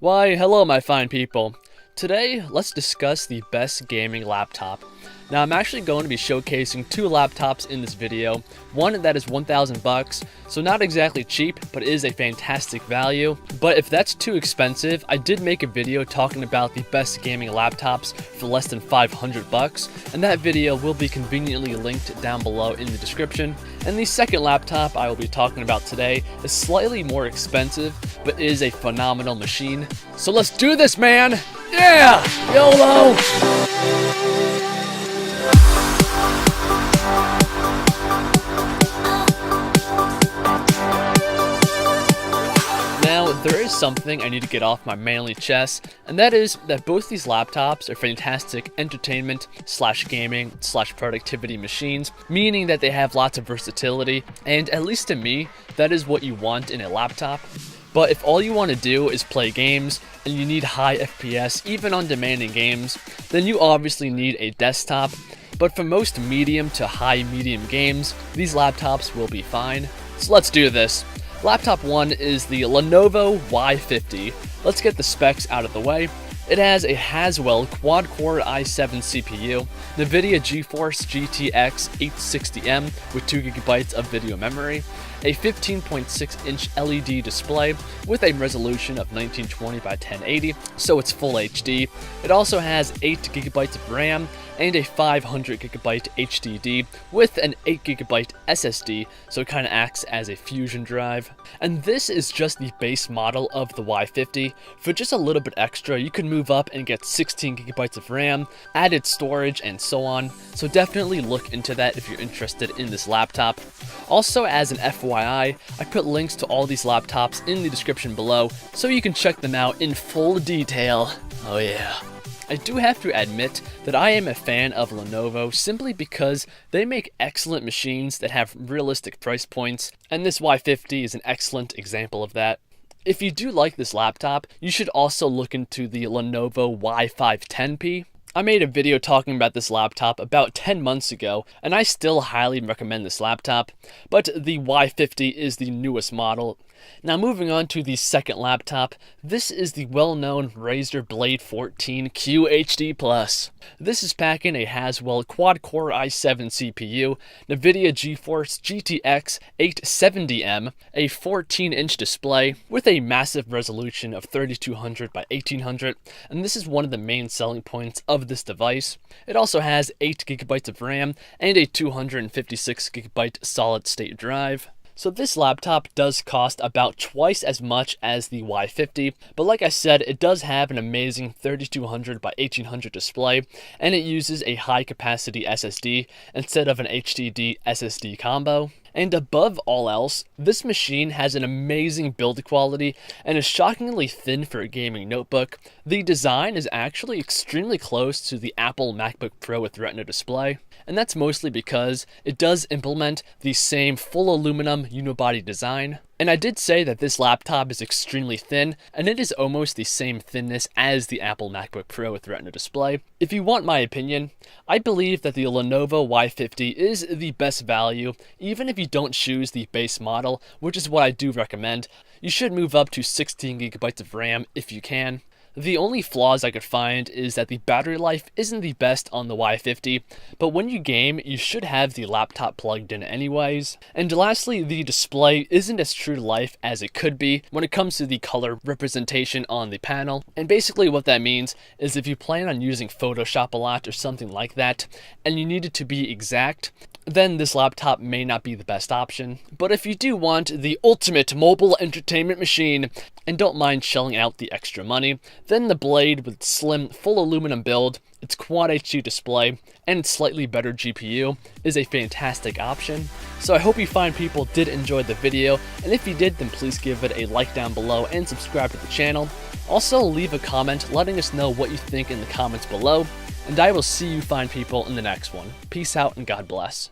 Why, hello my fine people. Today, let's discuss the best gaming laptop. Now, I'm actually going to be showcasing two laptops in this video. One that is 1,000 bucks, so not exactly cheap, but is a fantastic value. But if that's too expensive, I did make a video talking about the best gaming laptops for less than 500 bucks, and that video will be conveniently linked down below in the description. And the second laptop I will be talking about today is slightly more expensive, but is a phenomenal machine. So let's do this, man! Yeah! YOLO! Now, there is something I need to get off my manly chest, and that is that both these laptops are fantastic entertainment / gaming / productivity machines, meaning that they have lots of versatility, and at least to me, that is what you want in a laptop. But if all you want to do is play games, and you need high FPS even on demanding games, then you obviously need a desktop. But for most medium to high medium games, these laptops will be fine. So let's do this. Laptop 1 is the Lenovo Y50. Let's get the specs out of the way. It has a Haswell quad-core i7 CPU, NVIDIA GeForce GTX 860M with 2GB of video memory, a 15.6-inch LED display with a resolution of 1920 by 1080, so it's full HD. It also has 8GB of RAM and a 500GB HDD with an 8GB SSD, so it kind of acts as a fusion drive. And this is just the base model of the Y50. For just a little bit extra, you can move up and get 16GB of RAM, added storage, and so on. So definitely look into that if you're interested in this laptop. Also, as an FYI, I put links to all these laptops in the description below, so you can check them out in full detail. Oh yeah. I do have to admit that I am a fan of Lenovo simply because they make excellent machines that have realistic price points, and this Y50 is an excellent example of that. If you do like this laptop, you should also look into the Lenovo Y510P. I made a video talking about this laptop about 10 months ago, and I still highly recommend this laptop, but the Y50 is the newest model. Now moving on to the second laptop, this is the well-known Razer Blade 14 QHD+. This is packing a Haswell quad-core i7 CPU, NVIDIA GeForce GTX 870M, a 14-inch display with a massive resolution of 3200 by 1800, and this is one of the main selling points of this device. It also has 8GB of RAM and a 256GB solid-state drive. So this laptop does cost about twice as much as the Y50, but like I said, it does have an amazing 3200 by 1800 display, and it uses a high capacity SSD instead of an HDD SSD combo. And above all else, this machine has an amazing build quality and is shockingly thin for a gaming notebook. The design is actually extremely close to the Apple MacBook Pro with Retina display, and that's mostly because it does implement the same full aluminum unibody design. And I did say that this laptop is extremely thin, and it is almost the same thinness as the Apple MacBook Pro with Retina display. If you want my opinion, I believe that the Lenovo Y50 is the best value, even if you don't choose the base model, which is what I do recommend. You should move up to 16GB of RAM if you can. The only flaws I could find is that the battery life isn't the best on the Y50, but when you game, you should have the laptop plugged in anyways. And lastly, the display isn't as true to life as it could be when it comes to the color representation on the panel. And basically what that means is if you plan on using Photoshop a lot or something like that, and you need it to be exact, then this laptop may not be the best option. But if you do want the ultimate mobile entertainment machine and don't mind shelling out the extra money, then the Blade with slim full aluminum build, its Quad HD display, and its slightly better GPU is a fantastic option. So I hope you fine people did enjoy the video, and if you did, then please give it a like down below and subscribe to the channel. Also leave a comment letting us know what you think in the comments below, and I will see you fine people in the next one. Peace out and God bless.